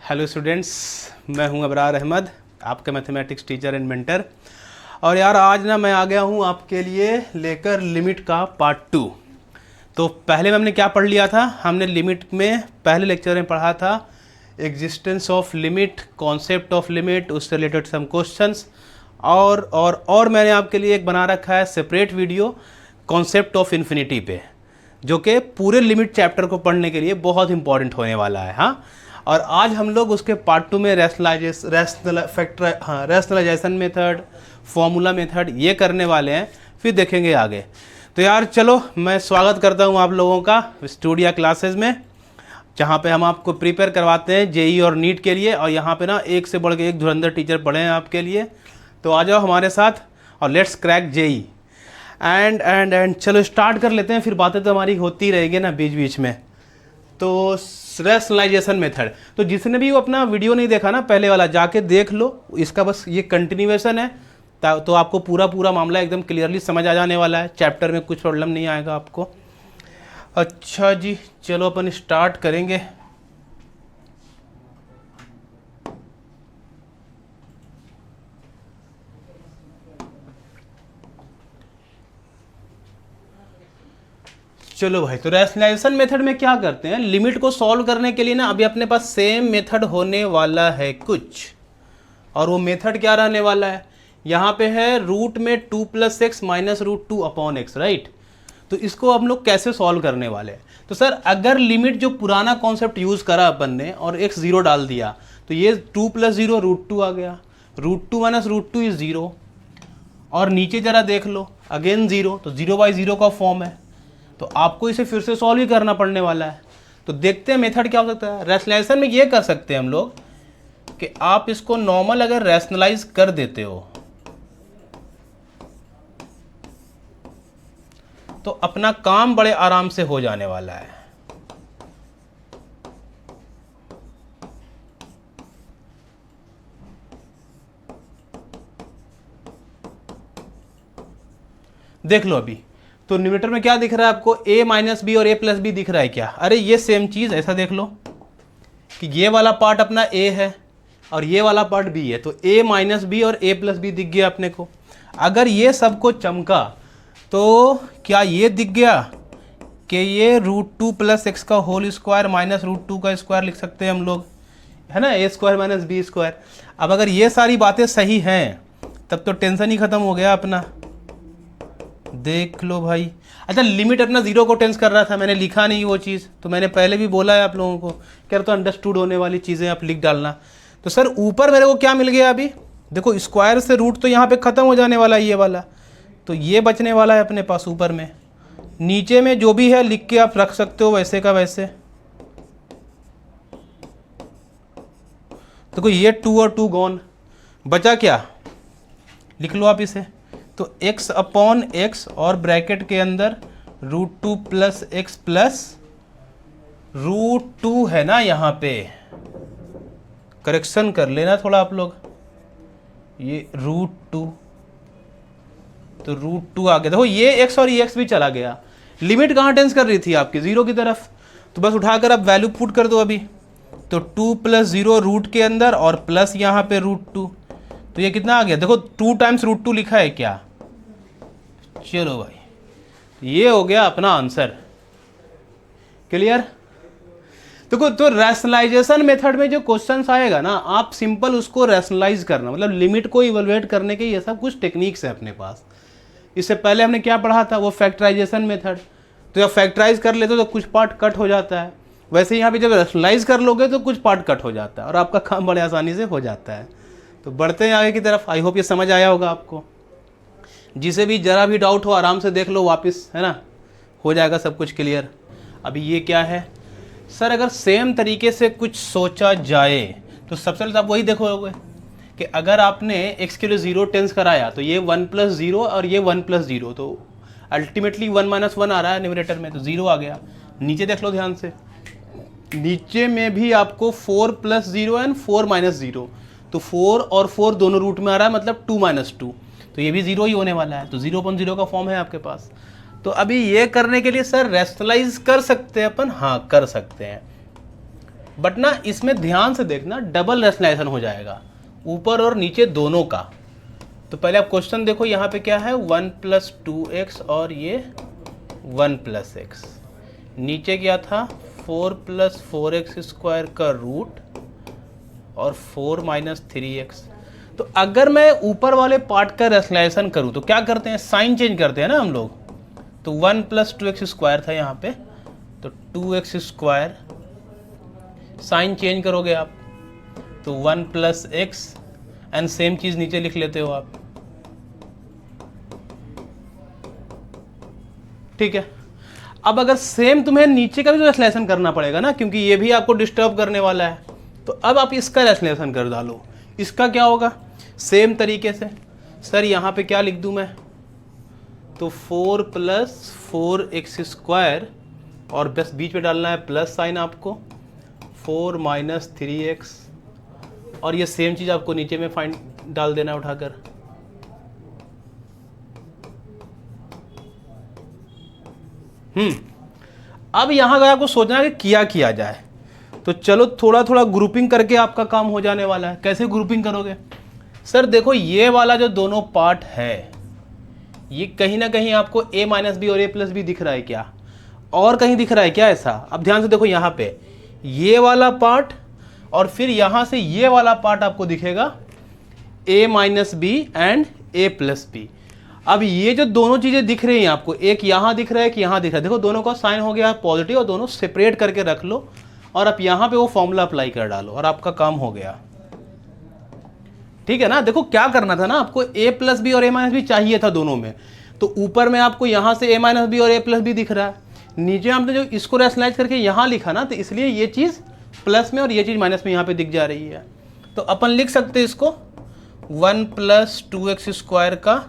Hello students, मैं हूं अबरार अहमद, आपका मैथमेटिक्स टीचर एंड मेंटर। और यार आज ना मैं आ गया हूं आपके लिए लेकर लिमिट का पार्ट 2। तो पहले में हमने क्या पढ़ लिया था? हमने लिमिट में पहले लेक्चर में पढ़ा था existence of limit, concept of limit, उससे रिलेटेड सम क्वेश्चंस। और मैंने आपके लिए एक बना रखा है separate video concept of infinity पे, जो कि पूरे लिमिट चैप्टर को पढ़ने के लिए बहुत इंपॉर्टेंट होने वाला है। हाँ, और आज हम लोग उसके पार्ट 2 में रैशनलाइजेशन मेथड, फॉर्मूला मेथड ये करने वाले हैं, फिर देखेंगे आगे। तो यार चलो, मैं स्वागत करता हूँ आप लोगों का स्टूडियो क्लासेस में, जहाँ पे हम आपको प्रिपेयर करवाते हैं जेई और नीट के लिए। और यहाँ पे ना एक से बढ़ के एक धुरंधर टीचर पढ़े हैं आपके लिए। तो आ जाओ हमारे साथ और लेट्स क्रैक जेई। एंड चलो स्टार्ट कर लेते हैं, फिर बातें तो हमारी होती रहेगी ना बीच बीच में। तो रैशनलाइजेशन मेथड, तो जिसने भी वो अपना वीडियो नहीं देखा ना पहले वाला, जाके देख लो, इसका बस ये कंटिन्यूएशन है। तो आपको पूरा मामला एकदम क्लियरली समझ आ जाने वाला है, चैप्टर में कुछ प्रॉब्लम नहीं आएगा आपको। अच्छा जी, चलो अपन स्टार्ट करेंगे। चलो भाई, तो रैशनलाइजेशन मेथड में क्या करते हैं, लिमिट को सॉल्व करने के लिए ना अभी अपने पास सेम मेथड होने वाला है कुछ। और वो मेथड क्या रहने वाला है, यहाँ पे है रूट में 2 + x माइनस √2/x, राइट। तो इसको हम लोग कैसे सॉल्व करने वाले हैं? तो सर अगर लिमिट जो पुराना कॉन्सेप्ट यूज़ करा अपन ने और x 0 डाल दिया, तो ये 2 + 0 √2 आ गया। √2 माइनस √2 इज 0। और नीचे जरा देख लो, अगेन 0, तो 0/0 का फॉर्म है। तो आपको इसे फिर से सॉल्व ही करना पड़ने वाला है। तो देखते हैं मेथड क्या हो सकता है। रैशनलाइजेशन में ये कर सकते हैं हम लोग कि आप इसको नॉर्मल अगर रैशनलाइज कर देते हो तो अपना काम बड़े आराम से हो जाने वाला है। देख लो अभी, तो न्यूमरेटर में क्या दिख रहा है आपको, a - b और a + b दिख रहा है क्या? अरे ये सेम चीज़, ऐसा देख लो कि ये वाला पार्ट अपना a है और ये वाला पार्ट b है। तो a - b और a + b दिख गया अपने को। अगर ये सबको चमका तो क्या ये दिख गया कि ये √2 + x का होल स्क्वायर माइनस √2 का स्क्वायर लिख सकते हैं हम लोग, है ना, a² - b²। अब अगर ये सारी बातें सही हैं तब तो टेंशन ही खत्म हो गया अपना। देख लो भाई। अच्छा, लिमिट अपना 0 को टेंस कर रहा था, मैंने लिखा नहीं वो चीज़, तो मैंने पहले भी बोला है आप लोगों को, कह रहा तो अंडरस्टूड होने वाली चीज़ें आप लिख डालना। तो सर ऊपर मेरे को क्या मिल गया अभी, देखो स्क्वायर से रूट तो यहाँ पे ख़त्म हो जाने वाला है ये वाला, तो ये बचने वाला है अपने पास ऊपर में। नीचे में जो भी है लिख के आप रख सकते हो वैसे का वैसे। देखो ये 2 और 2 गॉन, बचा क्या, लिख लो आप इसे। तो x/x और ब्रैकेट के अंदर √2 + x + √2 है ना, यहाँ पे करेक्शन कर लेना थोड़ा आप लोग, ये √2, तो √2 आ गया। देखो ये x और ये x भी चला गया। लिमिट कहाँ टेंस कर रही थी आपकी, 0 की तरफ, तो बस उठाकर अब वैल्यू पुट कर दो अभी। तो 2 + 0 रूट के अंदर और प्लस यहाँ पे √2, तो ये कितना आ गया, देखो 2 × √2 लिखा है क्या। चलो भाई, ये हो गया अपना आंसर। क्लियर? देखो, तो रैशनलाइजेशन मेथड में जो क्वेश्चंस आएगा ना, आप सिंपल उसको रैशनलाइज करना, मतलब लिमिट को इवैल्यूएट करने के ये सब कुछ टेक्निक्स है अपने पास। इससे पहले हमने क्या पढ़ा था, वो फैक्टराइजेशन मेथड। तो जब फैक्टराइज कर लेते हो तो कुछ पार्ट कट हो जाता है, वैसे ही यहाँ पे जब रैशनलाइज कर लोगे तो कुछ पार्ट कट हो जाता है और आपका काम बड़े आसानी से हो जाता है। तो बढ़ते हैं आगे की तरफ। आई होप ये समझ आया होगा आपको। जिसे भी जरा भी डाउट हो आराम से देख लो वापस, है ना, हो जाएगा सब कुछ क्लियर। अभी ये क्या है सर, अगर सेम तरीके से कुछ सोचा जाए तो सबसे पहले आप वही देखोगे कि अगर आपने x के लिए 0 टेंस कराया तो ये 1 + 0 और ये 1 + 0, तो अल्टीमेटली 1 - 1 आ रहा है न्यूमरेटर में, तो 0 आ गया। नीचे देख लो ध्यान से, नीचे में भी आपको 4 + 0 एंड 4 - 0, तो 4 और 4 दोनों रूट में आ रहा है, मतलब 2 - 2, तो ये भी 0 ही होने वाला है। तो 0/0 का फॉर्म है आपके पास। तो अभी ये करने के लिए सर रैशनलाइज कर सकते हैं अपन, हाँ कर सकते हैं। बट ना इसमें ध्यान से देखना, डबल रैशनलाइजेशन हो जाएगा ऊपर और नीचे दोनों का। तो पहले आप क्वेश्चन देखो, यहाँ पे क्या है 1 + 2x और ये 1 + x, नीचे क्या था 4 + 4x² का रूट और 4 - 3x। तो अगर मैं ऊपर वाले पार्ट का रैशनलाइजेशन करूँ तो क्या करते हैं, साइन चेंज करते हैं ना हम लोग। तो 1 + 2x² था यहाँ पे, तो 2x², साइन चेंज करोगे आप तो 1 + x, एंड सेम चीज़ नीचे लिख लेते हो आप। ठीक है, अब अगर सेम तुम्हें नीचे का भी तो रैशनलाइजेशन करना पड़ेगा ना, क्योंकि ये भी आपको डिस्टर्ब करने वाला है। तो अब आप इसका रैशनलाइजेशन कर डालो। इसका क्या होगा, सेम तरीके से सर यहाँ पे क्या लिख दूँ मैं, तो 4 + 4x² और बस बीच में डालना है प्लस साइन आपको, 4 - 3x, और ये सेम चीज़ आपको नीचे में फाइंड डाल देना है उठाकर। अब यहाँ अगर आपको सोचना है कि किया जाए, तो चलो थोड़ा थोड़ा ग्रुपिंग करके आपका काम हो जाने वाला है। कैसे ग्रुपिंग करोगे, सर देखो ये वाला जो दोनों पार्ट है, ये कहीं ना कहीं आपको a - b और a + b दिख रहा है क्या, और कहीं दिख रहा है क्या ऐसा। अब ध्यान से देखो, यहाँ पे ये वाला पार्ट और फिर यहाँ से ये वाला पार्ट आपको दिखेगा a - b and a + b। अब ये जो दोनों चीज़ें दिख रही हैं आपको, एक यहाँ दिख रहा है कि यहाँ दिख रहा है, देखो दोनों का साइन हो गया पॉजिटिव और दोनों सेपरेट करके रख लो और आप यहाँ पे वो फॉर्मूला अप्लाई कर डालो और आपका काम हो गया। ठीक है ना, देखो क्या करना था ना, आपको a + b और a - b चाहिए था दोनों में। तो ऊपर में आपको यहाँ से a - b और a + b दिख रहा है, नीचे हमने जो इसको रैशनलाइज करके यहाँ लिखा ना, तो इसलिए ये चीज़ प्लस में और ये चीज़ माइनस में यहाँ पे दिख जा रही है। तो अपन लिख सकते हैं इसको 1 + 2x² का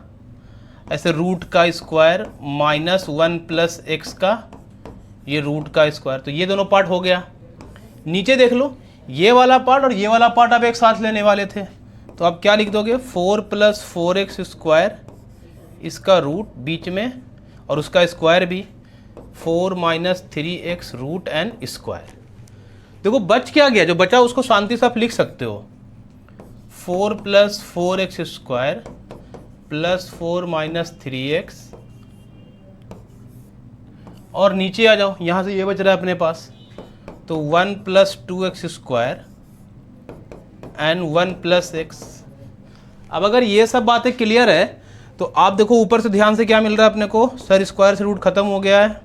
ऐसे रूट का स्क्वायर माइनस 1 + x का ये रूट का स्क्वायर। तो ये दोनों पार्ट हो गया। नीचे देख लो, ये वाला पार्ट और ये वाला पार्ट आप एक साथ लेने वाले थे, तो आप क्या लिख दोगे 4 + 4x² इसका रूट बीच में और उसका स्क्वायर भी 4 - 3x रूट एंड स्क्वायर। देखो बच क्या गया, जो बचा उसको शांति से आप लिख सकते हो 4 + 4x² + 4 - 3x, और नीचे आ जाओ, यहाँ से ये बच रहा है अपने पास, तो 1 + 2x² एंड 1 + x। अब अगर ये सब बातें क्लियर है तो आप देखो ऊपर से ध्यान से क्या मिल रहा है अपने को, सर स्क्वायर से रूट खत्म हो गया है,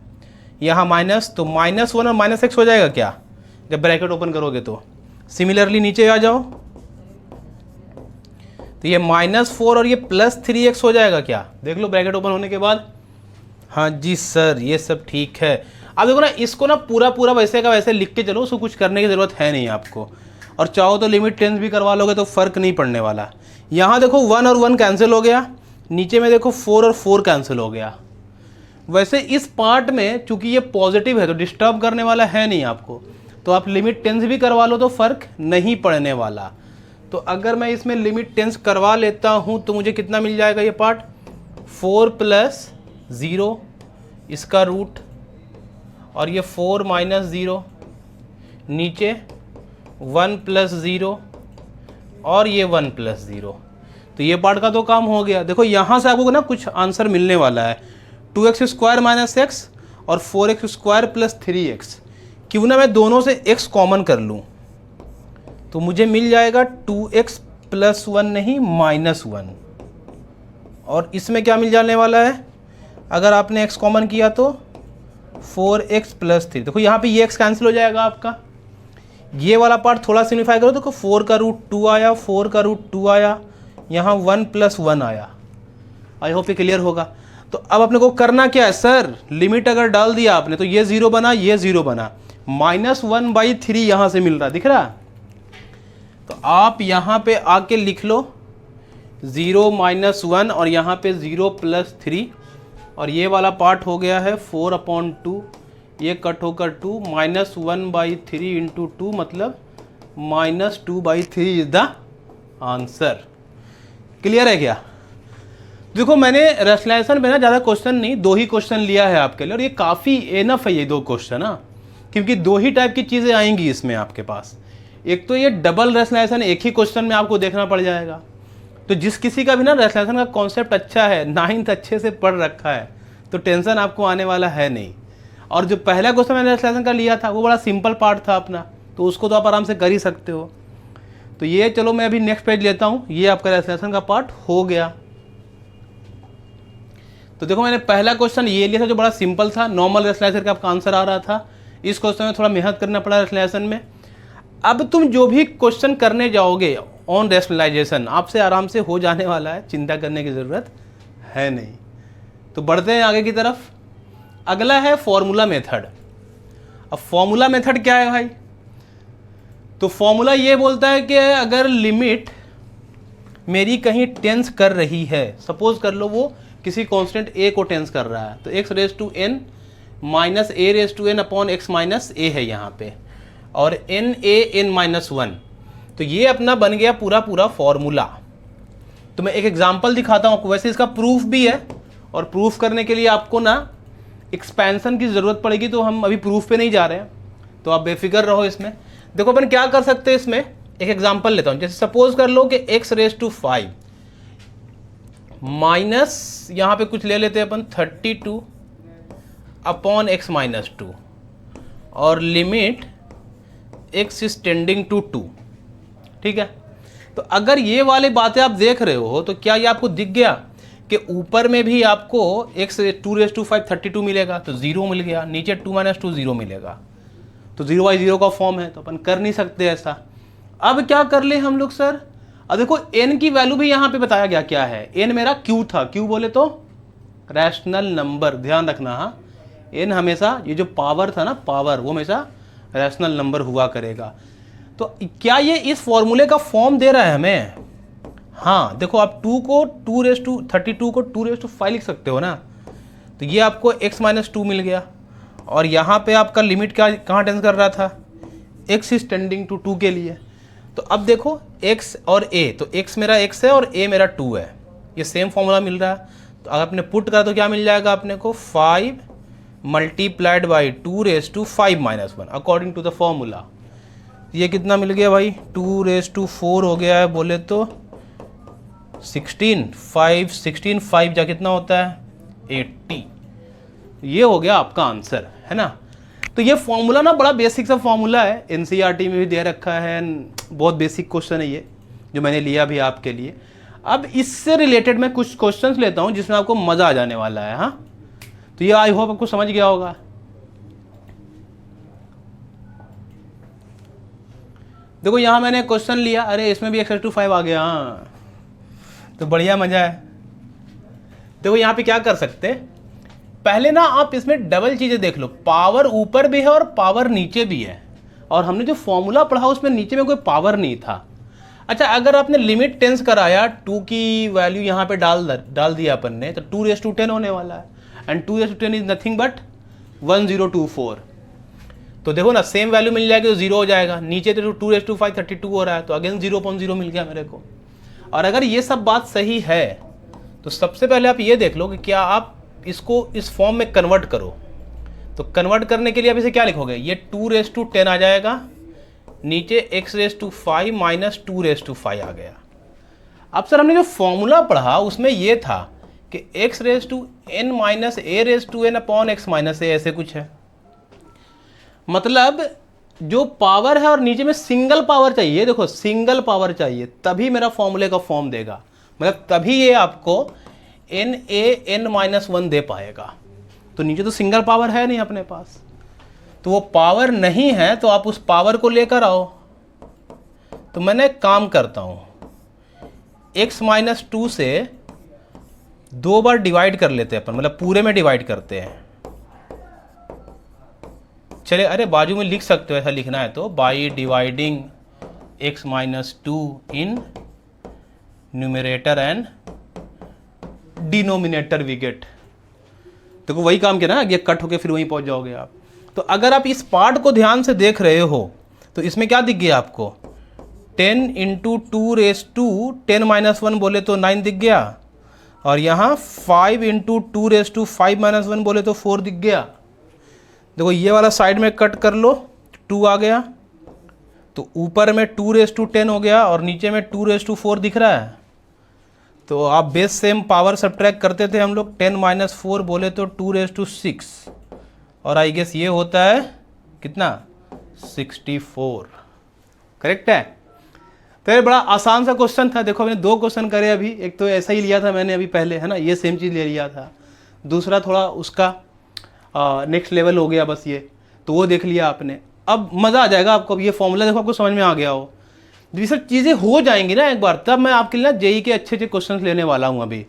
यहाँ माइनस, तो -1 और -x हो जाएगा क्या जब ब्रैकेट ओपन करोगे तो। सिमिलरली नीचे आ जाओ, तो ये -4 और ये +3x हो जाएगा क्या, देख लो ब्रैकेट ओपन होने के बाद। हाँ जी सर, ये सब ठीक है। अब देखो ना, इसको ना पूरा वैसे का वैसे लिख के चलो, उसको कुछ करने की ज़रूरत है नहीं आपको, और चाहो तो लिमिट टेंस भी करवा लोगे तो फ़र्क नहीं पड़ने वाला। यहाँ देखो 1 और 1 कैंसिल हो गया, नीचे में देखो 4 और 4 कैंसिल हो गया। वैसे इस पार्ट में चूंकि ये पॉजिटिव है तो डिस्टर्ब करने वाला है नहीं आपको, तो आप लिमिट टेंस भी करवा लो तो फ़र्क नहीं पड़ने वाला। तो अगर मैं इसमें लिमिट टेंस करवा लेता हूँ तो मुझे कितना मिल जाएगा, ये पार्ट 4 + 0 इसका रूट और ये 4 - 0, नीचे 1 + 0 और ये 1 + 0। तो ये पार्ट का तो काम हो गया। देखो यहाँ से आपको ना कुछ आंसर मिलने वाला है, 2x² - x और 4x² + 3x। क्यों ना मैं दोनों से x कॉमन कर लूँ, तो मुझे मिल जाएगा 2x + 1 नहीं -1, और इसमें क्या मिल जाने वाला है अगर आपने x कॉमन किया तो 4x + 3। देखो यहाँ पे ये x कैंसिल हो जाएगा आपका, ये वाला पार्ट थोड़ा सिम्प्लीफाई करो, देखो 4 का रूट 2 आया, 4 का रूट 2 आया, यहाँ 1 + 1 आया। आई होप ये क्लियर होगा। तो अब अपने को करना क्या है सर, लिमिट अगर डाल दिया आपने तो ये 0 बना, ये 0 बना, -1/3 यहाँ से मिल रहा, दिख रहा। तो आप यहाँ पे आके लिख लो 0 - 1 और यहाँ पे 0 + 3, और ये वाला पार्ट हो गया है 4/2, ये कट होकर 2, -1/3 × 2 मतलब -2/3 इज द आंसर। क्लियर है क्या। देखो मैंने रैशनलाइजेशन में ना ज़्यादा क्वेश्चन नहीं, 2 ही क्वेश्चन लिया है आपके लिए, और ये काफ़ी एनफ है ये 2 क्वेश्चन ना, क्योंकि दो ही टाइप की चीज़ें आएंगी इसमें आपके पास। एक तो ये डबल रेशनलाइजेशन एक ही क्वेश्चन में आपको देखना पड़ जाएगा। तो जिस किसी का भी ना रेशनलाइजेशन का कॉन्सेप्ट अच्छा है, 9th अच्छे से पढ़ रखा है, तो टेंशन आपको आने वाला है नहीं। और जो पहला क्वेश्चन मैंने रेशनलाइजेशन का लिया था वो बड़ा सिंपल पार्ट था अपना, तो उसको तो आप आराम से कर ही सकते हो। तो ये चलो मैं अभी नेक्स्ट पेज लेता हूँ, ये आपका रेशनलाइजेशन का पार्ट हो गया। तो देखो मैंने पहला क्वेश्चन ये लिया था जो बड़ा सिंपल था, नॉर्मल रेशनलाइजेशन का आपका आंसर आ रहा था। इस क्वेश्चन में थोड़ा मेहनत करना पड़ा रेशनलाइजेशन में। अब तुम जो भी क्वेश्चन करने जाओगे ऑन रेशनलाइजेशन आपसे आराम से हो जाने वाला है, चिंता करने की ज़रूरत है नहीं। तो बढ़ते हैं आगे की तरफ। अगला है फॉर्मूला मेथड। अब फॉर्मूला मेथड क्या है भाई? तो फॉर्मूला ये बोलता है कि अगर लिमिट मेरी कहीं टेंस कर रही है, सपोज कर लो वो किसी कांस्टेंट a को टेंस कर रहा है, तो x raise to n minus a raise to n upon x minus a है यहाँ पे, और n a n माइनस 1। तो ये अपना बन गया पूरा फॉर्मूला। तो मैं एक एग्जांपल दिखाता हूँ आपको, वैसे इसका प्रूफ भी है, और प्रूफ करने के लिए आपको ना एक्सपेंशन की ज़रूरत पड़ेगी, तो हम अभी प्रूफ पे नहीं जा रहे हैं, तो आप बेफिक्र रहो इसमें। देखो अपन क्या कर सकते हैं इसमें, एक एग्जांपल लेता हूँ। जैसे सपोज कर लो कि x रेज टू 5 माइनस यहाँ पे कुछ ले लेते हैं अपन 32 अपॉन x माइनस 2, और limit x is tending to 2। ठीक है, तो अगर ये वाली बातें आप देख रहे हो तो क्या ये आपको दिख गया कि ऊपर में भी आपको x 2 रेज टू 5 32 मिलेगा, तो 0 मिल गया, नीचे 2 माइनस 2 0 मिलेगा, तो 0/0 का फॉर्म है, तो अपन कर नहीं सकते ऐसा। अब क्या कर ले हम लोग सर? अब देखो n की वैल्यू भी यहाँ पे बताया गया क्या है, n मेरा q था, q बोले तो रैशनल नंबर, ध्यान रखना। हाँ, n हमेशा, ये जो पावर था ना, पावर, वो हमेशा रैशनल नंबर हुआ करेगा। तो क्या ये इस फॉर्मूले का फॉर्म दे रहा है हमें? हाँ, देखो आप 2 को 2 रेज टू 32 को 2 रेज टू 5 लिख सकते हो ना, तो ये आपको x माइनस 2 मिल गया, और यहाँ पे आपका लिमिट क्या कहाँ टेंस कर रहा था, x इज टेंडिंग टू 2 के लिए। तो अब देखो x और a, तो x मेरा x है और a मेरा 2 है, ये सेम फॉर्मूला मिल रहा है। तो अगर आपने पुट करा तो क्या मिल जाएगा अपने को, 5 multiplied by 2 raise to 5 minus 1 according to the formula. ये कितना मिल गया भाई, 2 रेज टू 4 हो गया है, बोले तो 16 5 जा कितना होता है 80। ये हो गया आपका आंसर, है ना। तो ये फॉर्मूला ना बड़ा बेसिक सा फॉर्मूला है, एनसीईआरटी में भी दे रखा है, बहुत बेसिक क्वेश्चन है ये जो मैंने लिया भी आपके लिए। अब इससे रिलेटेड मैं कुछ क्वेश्चंस लेता हूं जिसमें आपको मजा आ जाने वाला है। हाँ, तो ये आई होप आपको समझ गया होगा। देखो यहां मैंने क्वेश्चन लिया, अरे इसमें भी x रेज टू 5 आ गया, हाँ तो बढ़िया मजा है। देखो यहाँ पे क्या कर सकते हैं, पहले ना आप इसमें डबल चीजें देख लो, पावर ऊपर भी है और पावर नीचे भी है, और हमने जो फॉर्मूला पढ़ा उसमें नीचे में कोई पावर नहीं था। अच्छा, अगर आपने लिमिट टेंस कराया, 2 की वैल्यू यहाँ पे डाल दिया अपन ने, तो 2 रेज टू 10 होने वाला है, and 2 raise to 10 is nothing but 1024। तो देखो ना सेम वैल्यू मिल जाएगी तो 0 हो जाएगा, नीचे तो 2 रेज टू 5 32 हो रहा है, तो अगेन 0.0 मिल गया मेरे को। और अगर ये सब बात सही है तो सबसे पहले आप ये देख लो कि क्या आप इसको इस फॉर्म में कन्वर्ट करो। तो कन्वर्ट करने के लिए आप इसे क्या लिखोगे, ये 2 रेज टू 10 आ जाएगा, नीचे x raise to 5 minus 2 raise to 5 आ गया। अब सर हमने जो फॉर्मूला पढ़ा उसमें ये था कि x raise to n minus a raise to n upon x minus a, ऐसे कुछ है। मतलब जो पावर है और नीचे में सिंगल पावर चाहिए, देखो सिंगल पावर चाहिए तभी मेरा फॉर्मूले का फॉर्म देगा, मतलब तभी ये आपको n a n माइनस 1 दे पाएगा। तो नीचे तो सिंगल पावर है नहीं अपने पास, तो वो पावर नहीं है, तो आप उस पावर को लेकर आओ। तो मैंने एक काम करता हूं, x माइनस 2 से 2 बार डिवाइड कर लेते हैं अपन, मतलब पूरे में डिवाइड करते हैं। चलिए, अरे बाजू में लिख सकते हो, ऐसा लिखना है तो, by dividing x minus 2 in numerator and denominator we get. देखो वही काम किया ना, ये कट होके फिर वहीं पहुंच जाओगे आप। तो अगर आप इस पार्ट को ध्यान से देख रहे हो तो इसमें क्या दिख गया आपको, 10 इंटू 2 रेज टू 10 माइनस 1 बोले तो 9 दिख गया, और यहाँ 5 इंटू 2 रेज टू 5 माइनस 1 बोले तो 4 दिख गया। देखो ये वाला साइड में कट कर लो, 2 आ गया, तो ऊपर में 2⁻10 हो गया और नीचे में 2⁻4 दिख रहा है। तो आप बेस सेम पावर सब्ट्रैक्ट करते थे हम लोग, 10 - 4 बोले तो 2⁻6, और आई गेस ये होता है कितना, 64। करेक्ट है। तो ये बड़ा आसान सा क्वेश्चन था। देखो मैंने 2 क्वेश्चन करे अभी, एक तो ऐसा ही लिया था मैंने अभी पहले, है ना, ये सेम चीज़ ले लिया था। दूसरा थोड़ा उसका नेक्स्ट लेवल हो गया बस ये, तो वो देख लिया आपने। अब मज़ा आ जाएगा आपको, अब ये फॉर्मूला देखो आपको समझ में आ गया हो, ये सब चीज़ें हो जाएंगी ना एक बार, तब मैं आपके लिए ना जेई के अच्छे अच्छे क्वेश्चन लेने वाला हूँ। अभी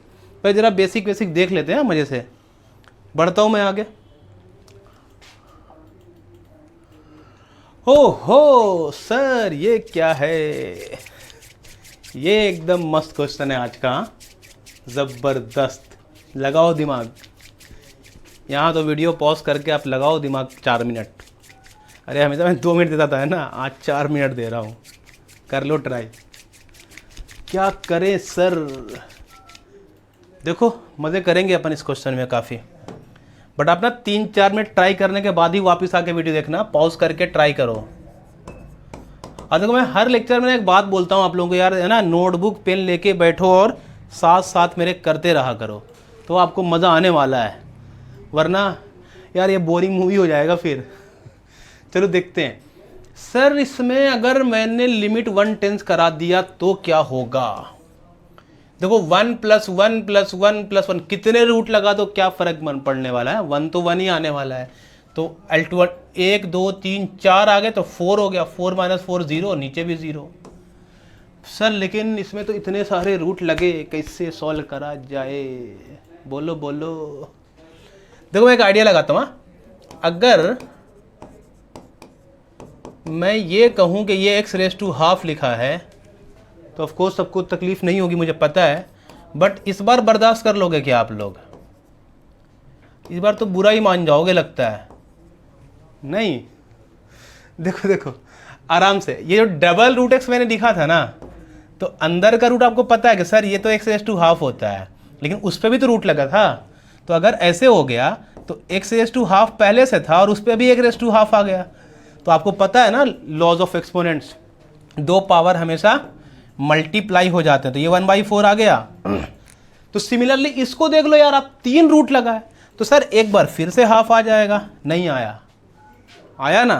पहले जरा बेसिक देख लेते हैं मज़े से। बढ़ता हूँ मैं आगे। हो सर ये क्या है, ये एकदम मस्त क्वेश्चन है आज का, ज़बरदस्त। लगाओ दिमाग, यहाँ तो वीडियो पॉज करके आप लगाओ दिमाग 4 मिनट। अरे हमेशा मैं 2 मिनट देता था, है ना, आज 4 मिनट दे रहा हूँ, कर लो ट्राई। क्या करें सर, देखो मज़े करेंगे अपन इस क्वेश्चन में काफ़ी, बट आप ना 3-4 मिनट ट्राई करने के बाद ही वापस आके वीडियो देखना, पॉज करके ट्राई करो। और देखो मैं हर लेक्चर में एक बात बोलता हूँ आप लोगों को, यार है ना, नोटबुक पेन लेके बैठो और साथ साथ मेरे करते रहा करो, तो आपको मज़ा आने वाला है, वरना यार ये बोरिंग मूवी हो जाएगा फिर। चलो देखते हैं। सर इसमें अगर मैंने लिमिट 1 टेंस करा दिया तो क्या होगा। देखो 1 + 1 + 1 + 1 कितने रूट लगा तो क्या फ़र्क पड़ने वाला है, 1 तो 1 ही आने वाला है। तो L2 1 2 3 4 आ गए तो 4 हो गया, 4 - 4 0, नीचे भी 0। सर लेकिन इसमें तो इतने सारे रूट लगे, कैसे सॉल्व करा जाए, बोलो बोलो। देखो मैं एक आइडिया लगाता हूँ। अगर मैं ये कहूँ कि ये x⁻½ लिखा है तो ऑफकोर्स सबको तकलीफ़ नहीं होगी, मुझे पता है, बट इस बार बर्दाश्त कर लोगे क्या आप लोग? इस बार तो बुरा ही मान जाओगे लगता है। नहीं, देखो देखो आराम से, ये जो डबल रूट x मैंने लिखा था ना, तो अंदर का रूट आपको पता है कि सर ये तो x⁻½ होता है, लेकिन उस पर भी तो रूट लगा था। तो अगर ऐसे हो गया तो x⁻½ पहले से था और उस पर भी x⁻½ आ गया। तो आपको पता है ना लॉज ऑफ एक्सपोनेंट्स, 2 पावर हमेशा मल्टीप्लाई हो जाते हैं, तो ये 1/4 आ गया। तो सिमिलरली इसको देख लो यार, आप 3 रूट लगा है, तो सर एक बार फिर से हाफ आ जाएगा, नहीं आया, आया ना,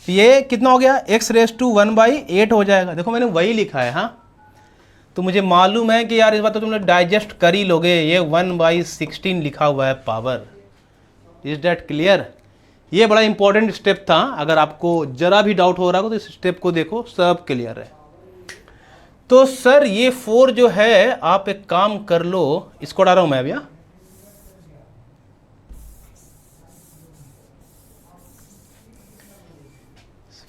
तो ये कितना हो गया, x⁻1/8 हो जाएगा। देखो मैंने वही लिखा है, हाँ, तो मुझे मालूम है कि यार इस बात तो तुम लोग डाइजेस्ट कर ही लोगे, ये 1/16 लिखा हुआ है पावर। Is that clear? ये बड़ा इंपॉर्टेंट स्टेप था, अगर आपको जरा भी डाउट हो रहा हो तो इस स्टेप को देखो, सब क्लियर है। तो सर ये 4 जो है, आप एक काम कर लो, इसको डाल रहा हूं मैं अभी,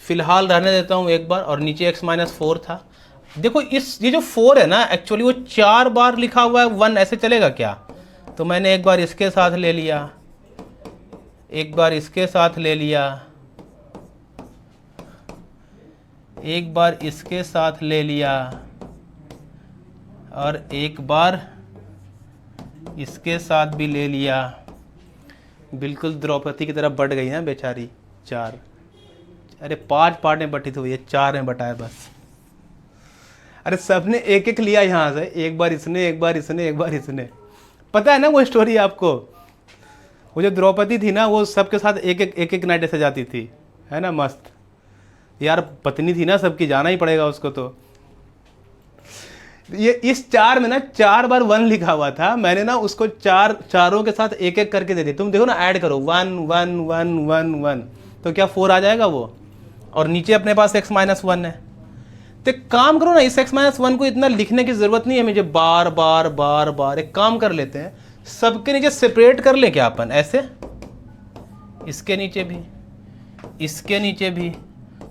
फिलहाल रहने देता हूं एक बार, और नीचे x-4 था। देखो ये जो 4 है ना, एक्चुअली वो 4 बार लिखा हुआ है 1, ऐसे चलेगा क्या? तो मैंने एक बार इसके साथ ले लिया, एक बार इसके साथ ले लिया, एक बार इसके साथ ले लिया, और एक बार इसके साथ भी ले लिया। बिल्कुल द्रौपदी की तरफ बढ़ गई ना बेचारी। 4, अरे 5 पार्ट में बटी हुई है, 4 में बटा है बस। अरे सबने एक एक लिया यहाँ से, एक बार इसने, एक बार इसने, एक बार इसने। पता है ना वो स्टोरी आपको, वो जो द्रौपदी थी ना, वो सबके साथ एक एक नाइट ऐसे जाती थी, है ना, मस्त यार, पत्नी थी ना सबकी, जाना ही पड़ेगा उसको। तो ये इस 4 में ना 4 बार 1 लिखा हुआ था, मैंने ना उसको चारों के साथ एक एक करके दे दिया। तुम देखो ना, ऐड करो 1 1 1 1 1, तो क्या 4 आ जाएगा वो, और नीचे अपने पास x-1 है। तो एक काम करो ना, इस x-1 को इतना लिखने की ज़रूरत नहीं है मुझे, बार बार बार बार। एक काम कर लेते हैं, सबके नीचे सेपरेट कर ले क्या अपन, ऐसे, इसके नीचे भी, इसके नीचे भी,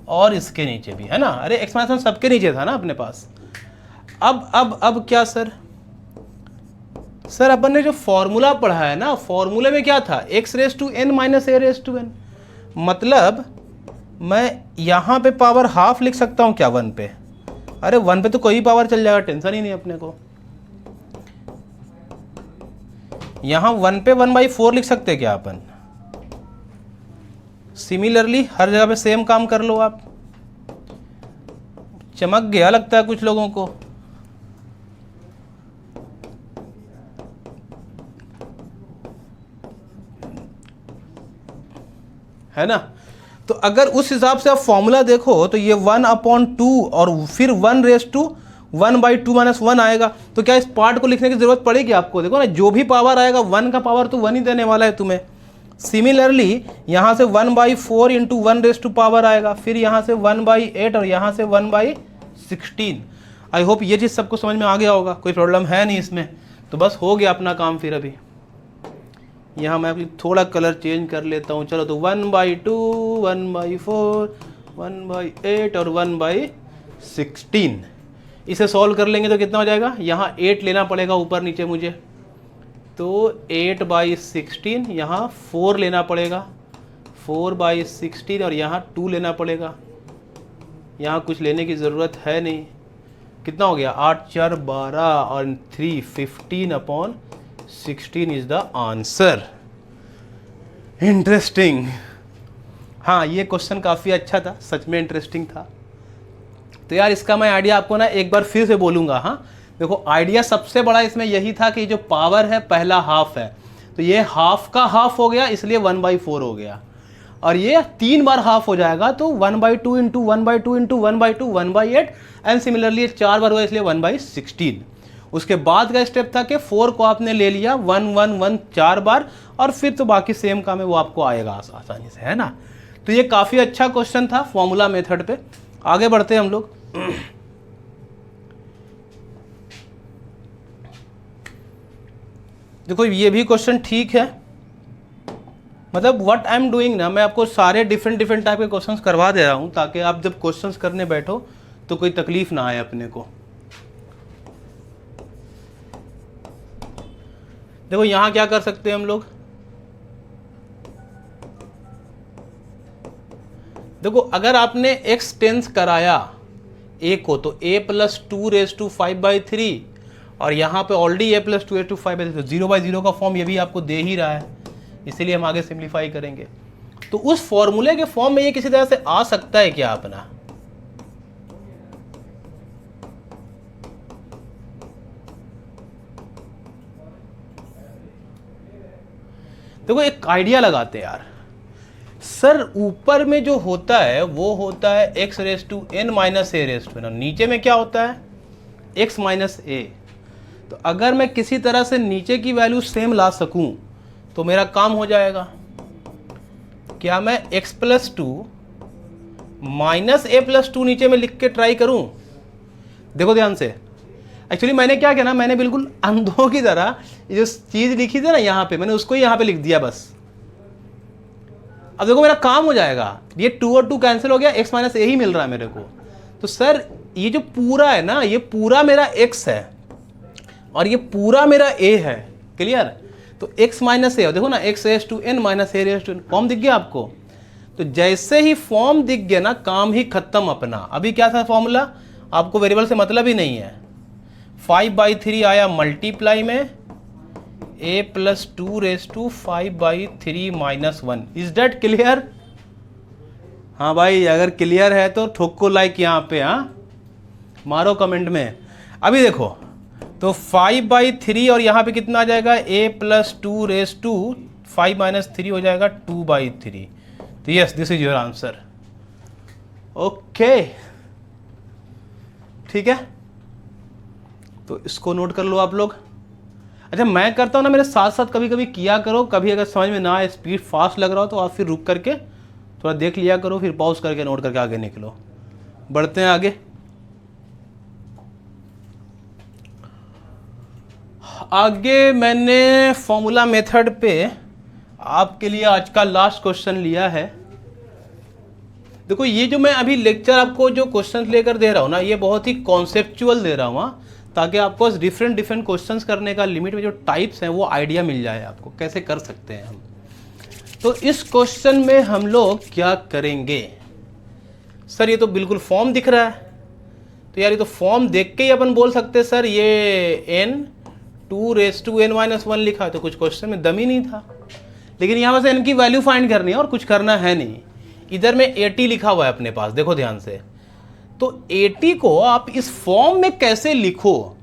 और इसके नीचे भी, है ना। अरे x-1 सबके नीचे था ना अपने पास। अब क्या सर अपन ने जो फॉर्मूला पढ़ा है ना, फॉर्मूले में क्या था, x⁻n - a⁻n, मतलब मैं यहाँ पे पावर हाफ लिख सकता हूँ क्या 1 पे? अरे 1 पे तो कोई पावर चल जाएगा, टेंशन ही नहीं अपने को। यहाँ 1 पे 1/4 लिख सकते क्या अपन? सिमिलरली हर जगह पे सेम काम कर लो आप। चमक गया लगता है कुछ लोगों को। है ना? तो अगर उस हिसाब से आप फॉर्मूला देखो तो ये 1/2 और फिर 1/2 - 1 आएगा। तो क्या इस पार्ट को लिखने की जरूरत पड़ेगी आपको? देखो ना, जो भी पावर आएगा 1 का पावर तो 1 ही देने वाला है तुम्हें। सिमिलरली यहाँ से 1/4 × 1 पावर आएगा, फिर यहाँ से 1/8 और यहाँ से 1/16। आई होप ये चीज़ सबको समझ में आ गया होगा, कोई प्रॉब्लम है नहीं इसमें। तो बस हो गया अपना काम। फिर अभी यहाँ मैं थोड़ा कलर चेंज कर लेता हूँ। चलो, तो 1/2, 1/4, 1/8 और 1/16 इसे सॉल्व कर लेंगे तो कितना हो जाएगा? यहाँ 8 लेना पड़ेगा ऊपर नीचे मुझे, तो 8/16। यहाँ 4 लेना पड़ेगा, 4/16 और यहाँ 2 लेना पड़ेगा। यहाँ कुछ लेने की ज़रूरत है नहीं। कितना हो गया? 8 × 4 = 12 और 3 15/16 इज द आंसर। इंटरेस्टिंग। हाँ, ये क्वेश्चन काफ़ी अच्छा था, सच में इंटरेस्टिंग था। तो यार इसका मैं आइडिया आपको ना एक बार फिर से बोलूँगा। हाँ देखो, आइडिया सबसे बड़ा इसमें यही था कि जो पावर है पहला हाफ है, तो ये हाफ का हाफ हो गया इसलिए 1/4 हो गया, और ये 3 बार हाफ हो जाएगा तो 1/2 × 1/2 × 1/2 1/8 एंड सिमिलरली 4 बार हुआ इसलिए 1/16। उसके बाद का स्टेप था कि 4 को आपने ले लिया 1 1 1 4 बार, और फिर तो बाकी सेम काम है वो आपको आएगा आसानी से, है ना? तो ये काफ़ी अच्छा क्वेश्चन था फॉर्मूला मेथड पे। आगे बढ़ते हैं हम लोग। देखो ये भी क्वेश्चन ठीक है, मतलब व्हाट आई एम डूइंग ना, मैं आपको सारे डिफरेंट टाइप के क्वेश्चंस करवा दे रहा हूं ताकि आप जब क्वेश्चंस करने बैठो तो कोई तकलीफ ना आए अपने को। देखो यहां क्या कर सकते हैं हम लोग। देखो अगर आपने x टेंस कराया a को तो a + 2⁵/3 और यहाँ पे ऑलरेडी a + 2⁵/3, तो 0/0 का फॉर्म ये भी आपको दे ही रहा है, इसीलिए हम आगे सिंप्लीफाई करेंगे। तो उस फॉर्मूले के फॉर्म में ये किसी तरह से आ सकता है क्या अपना? देखो एक आइडिया लगाते हैं यार। सर ऊपर में जो होता है वो होता है x⁻n - a⁻n, नीचे में क्या होता है? x - a। तो अगर मैं किसी तरह से नीचे की वैल्यू सेम ला सकूं तो मेरा काम हो जाएगा। क्या मैं x + 2 - a + 2 नीचे में लिख के ट्राई करूं? देखो ध्यान से। एक्चुअली मैंने क्या किया ना, मैंने बिल्कुल अंधों की तरह ये जो चीज़ लिखी थी ना यहाँ पे, मैंने उसको ही यहाँ पे लिख दिया बस। अब देखो मेरा काम हो जाएगा, ये 2 और 2 कैंसिल हो गया, x - a ही मिल रहा है मेरे को। तो सर ये जो पूरा है ना, ये पूरा मेरा x है और ये पूरा मेरा a है। क्लियर? तो x - a, देखो ना, x⁻n - a⁻n फॉर्म दिख गया आपको। तो जैसे ही फॉर्म दिख गया ना, काम ही खत्म अपना। अभी क्या था फॉर्मूला? आपको वेरिएबल से मतलब ही नहीं है। 5/3 आया मल्टीप्लाई में a + 2⁵5/3 - 1। Is that clear? हाँ भाई, अगर क्लियर है तो ठोको लाइक यहाँ पे, हाँ मारो कमेंट में। अभी देखो तो 5/3 और यहाँ पे कितना आ जाएगा? a + 2⁵5 - 3 हो जाएगा 2/3। तो yes, this is your answer. Okay ठीक है, तो इसको नोट कर लो आप लोग। अच्छा मैं करता हूँ ना, मेरे साथ साथ कभी कभी किया करो। कभी अगर समझ में ना आए, स्पीड फास्ट लग रहा हो तो आप फिर रुक करके थोड़ा देख लिया करो, फिर पॉज करके नोट करके आगे निकलो। बढ़ते हैं आगे। आगे मैंने फॉर्मूला मेथड पे आपके लिए आज का लास्ट क्वेश्चन लिया है। देखो ये जो मैं अभी लेक्चर आपको जो क्वेश्चन लेकर दे रहा हूँ ना, ये बहुत ही कॉन्सेप्चुअल दे रहा हूँ, ताकि आपको डिफरेंट क्वेश्चंस करने का लिमिट में जो टाइप्स हैं वो आइडिया मिल जाए आपको कैसे कर सकते हैं हम। तो इस क्वेश्चन में हम लोग क्या करेंगे? सर ये तो बिल्कुल फॉर्म दिख रहा है, तो यार ये तो फॉर्म देख के ही अपन बोल सकते हैं सर ये n 2⁻n - 1 लिखा है, तो कुछ क्वेश्चन में दम ही नहीं था। लेकिन यहाँ से n की वैल्यू फाइंड करनी है और कुछ करना है नहीं। इधर में 80 लिखा हुआ है अपने पास, देखो ध्यान से। तो 80 को आप इस फॉर्म में कैसे लिखो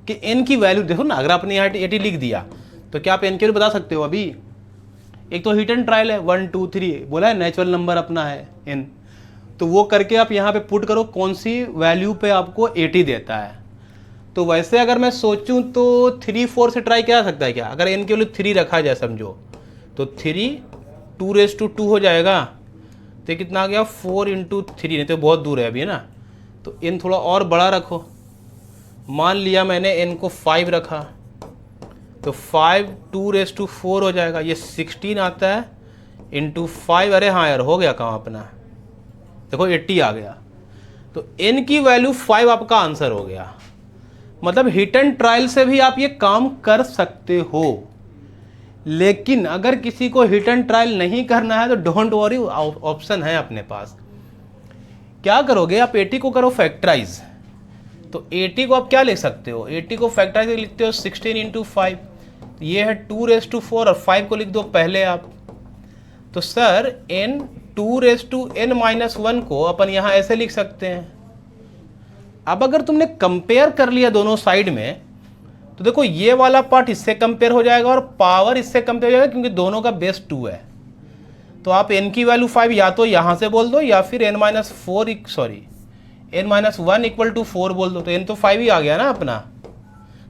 कि n की वैल्यू, देखो ना, अगर आपने यहाँ 80 लिख दिया तो क्या आप n की वैल्यू बता सकते हो अभी? एक तो हिट एंड ट्रायल है, 1 2 3 बोला है, नेचुरल नंबर अपना है n, तो वो करके आप यहाँ पे पुट करो कौन सी वैल्यू पे आपको 80 देता है। तो वैसे अगर मैं सोचूं तो 3 4 से ट्राई किया जा सकता है क्या? अगर n की वैल्यू 3 रखा जाए समझो, तो 3 2 हो जाएगा, तो ये कितना आ गया 4 × 3, नहीं तो बहुत दूर है अभी, है ना। तो n थोड़ा और बड़ा रखो, मान लिया मैंने n को 5 रखा, तो 5 2 हो जाएगा, ये 16 आता है इंटू 5, अरे हाँ यार हो गया काम अपना, देखो 80 आ गया। तो n की वैल्यू 5 आपका आंसर हो गया। मतलब हिट एंड ट्रायल से भी आप ये काम कर सकते हो, लेकिन अगर किसी को हिट एंड ट्रायल नहीं करना है तो डोंट वरी, ऑप्शन है अपने पास। क्या करोगे आप? 80 को करो फैक्टराइज, तो 80 को आप क्या लिख सकते हो? 80 को फैक्टराइज लिखते हो 16 × 5, ये है 2⁴, और 5 को लिख दो पहले आप। तो सर n 2⁻n - 1 को अपन यहाँ ऐसे लिख सकते हैं। अब अगर तुमने कंपेयर कर लिया दोनों साइड में, तो देखो ये वाला पार्ट इससे कंपेयर हो जाएगा और पावर इससे कंपेयर हो जाएगा, क्योंकि दोनों का बेस 2 है। तो आप n की वैल्यू 5 या तो यहाँ से बोल दो, या फिर n - 1 = 4 बोल दो, तो n तो 5 ही आ गया ना अपना।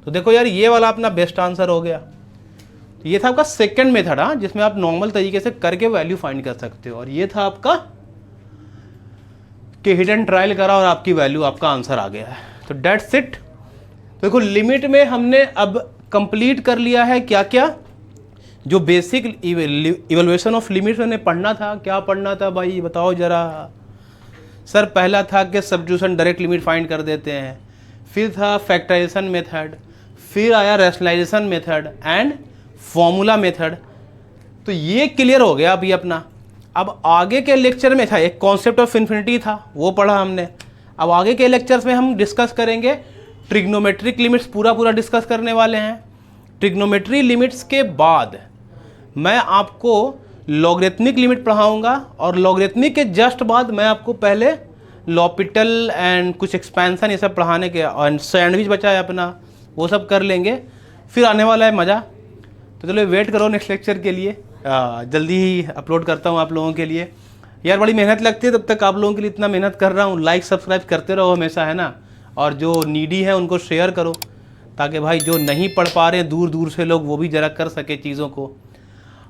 तो देखो यार ये वाला अपना बेस्ट आंसर हो गया। तो ये था आपका सेकंड मेथड, हाँ, जिसमें आप नॉर्मल तरीके से करके वैल्यू फाइंड कर सकते हो। और ये था आपका कि हिट एंड ट्रायल करा और आपकी वैल्यू, आपका आंसर आ गया है। तो डेट्स इट। देखो लिमिट में हमने अब कंप्लीट कर लिया है क्या क्या, जो बेसिक इवैल्यूएशन ऑफ लिमिट्स हमने पढ़ना था। क्या पढ़ना था भाई बताओ जरा? सर पहला था कि सब्स्टिट्यूशन डायरेक्ट लिमिट फाइंड कर देते हैं, फिर था फैक्टराइजेशन मेथड, फिर आया rationalization method and formula method. तो ये क्लियर हो गया अभी अपना। अब आगे के लेक्चर में था एक कॉन्सेप्ट ऑफ इन्फिनिटी था, वो पढ़ा हमने। अब आगे के लेक्चर्स में हम डिस्कस करेंगे ट्रिग्नोमेट्रिक लिमिट्स, पूरा डिस्कस करने वाले हैं। ट्रिग्नोमेट्री लिमिट्स के बाद मैं आपको लॉगरिथमिक लिमिट पढ़ाऊंगा, और लॉगरिथमिक के जस्ट बाद मैं आपको पहले लॉपिटल एंड कुछ एक्सपेंशन ये सब पढ़ाने के, और सैंडविच बचा है अपना, वो सब कर लेंगे, फिर आने वाला है मज़ा। तो चलो वेट करो नेक्स्ट लेक्चर के लिए, जल्दी ही अपलोड करता हूँ आप लोगों के लिए। यार बड़ी मेहनत लगती है, तब तक आप लोगों के लिए इतना मेहनत कर रहा हूँ। लाइक सब्सक्राइब करते रहो हमेशा, है ना, और जो नीडी है उनको शेयर करो, ताकि भाई जो नहीं पढ़ पा रहे हैं दूर दूर से लोग, वो भी ज़रा कर सके चीज़ों को।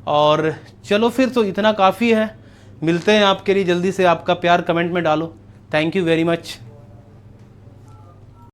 और चलो फिर तो इतना काफ़ी है, मिलते हैं आपके लिए जल्दी से। आपका प्यार कमेंट में डालो। Thank you very much.